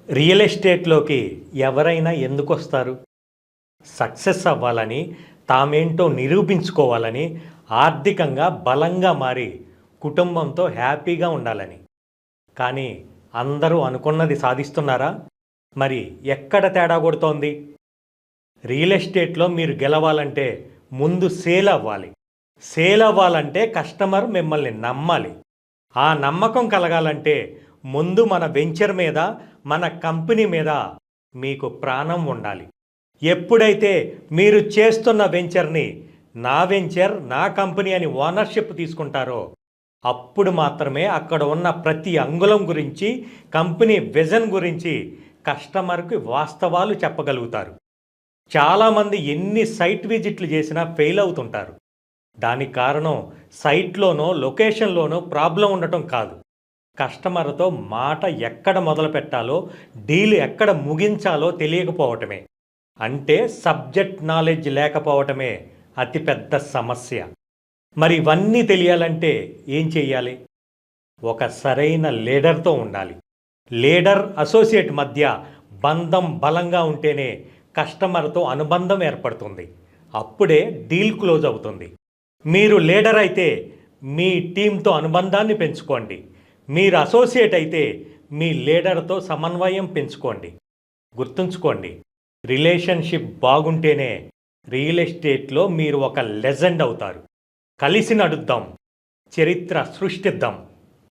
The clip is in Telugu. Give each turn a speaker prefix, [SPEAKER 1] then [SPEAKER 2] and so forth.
[SPEAKER 1] రియల్ ఎస్టేట్లోకి ఎవరైనా ఎందుకు వస్తారు? సక్సెస్ అవ్వాలని, తామేంటో నిరూపించుకోవాలని, ఆర్థికంగా బలంగా మారి కుటుంబంతో హ్యాపీగా ఉండాలని. కానీ అందరూ అనుకున్నది సాధిస్తున్నారా? మరి ఎక్కడ తేడా కొడుతోంది? రియల్ ఎస్టేట్లో మీరు గెలవాలంటే ముందు సేల్ అవ్వాలి. సేల్ అవ్వాలంటే కస్టమర్ మిమ్మల్ని నమ్మాలి. ఆ నమ్మకం కలగాలంటే ముందు మన వెంచర్ మీద, మన కంపెనీ మీద మీకు ప్రాణం ఉండాలి. ఎప్పుడైతే మీరు చేస్తున్న వెంచర్ని నా వెంచర్, నా కంపెనీ అని ఓనర్షిప్ తీసుకుంటారో అప్పుడు మాత్రమే అక్కడ ఉన్న ప్రతి అంగుళం గురించి, కంపెనీ విజన్ గురించి కస్టమర్కి వాస్తవాలు చెప్పగలుగుతారు. చాలామంది ఎన్ని సైట్ విజిట్లు చేసినా ఫెయిల్ అవుతుంటారు. దానికి కారణం సైట్లోనో లొకేషన్లోనో ప్రాబ్లం ఉండటం కాదు, కస్టమర్తో మాట ఎక్కడ మొదలు పెట్టాలో, డీల్ ఎక్కడ ముగించాలో తెలియకపోవటమే. అంటే సబ్జెక్ట్ నాలెడ్జ్ లేకపోవటమే అతిపెద్ద సమస్య. మరి ఇవన్నీ తెలియాలంటే ఏం చెయ్యాలి? ఒక సరైన లీడర్తో ఉండాలి. లీడర్ అసోసియేట్ మధ్య బంధం బలంగా ఉంటేనే కస్టమర్తో అనుబంధం ఏర్పడుతుంది. అప్పుడే డీల్ క్లోజ్ అవుతుంది. మీరు లీడర్ అయితే మీ టీంతో అనుబంధాన్ని పెంచుకోండి. మీరు అసోసియేట్ అయితే మీ లీడర్తో సమన్వయం పెంచుకోండి. గుర్తుంచుకోండి, రిలేషన్షిప్ బాగుంటేనే రియల్ ఎస్టేట్లో మీరు ఒక లెజెండ్ అవుతారు. కలిసి నడుద్దాం, చరిత్ర సృష్టిద్దాం.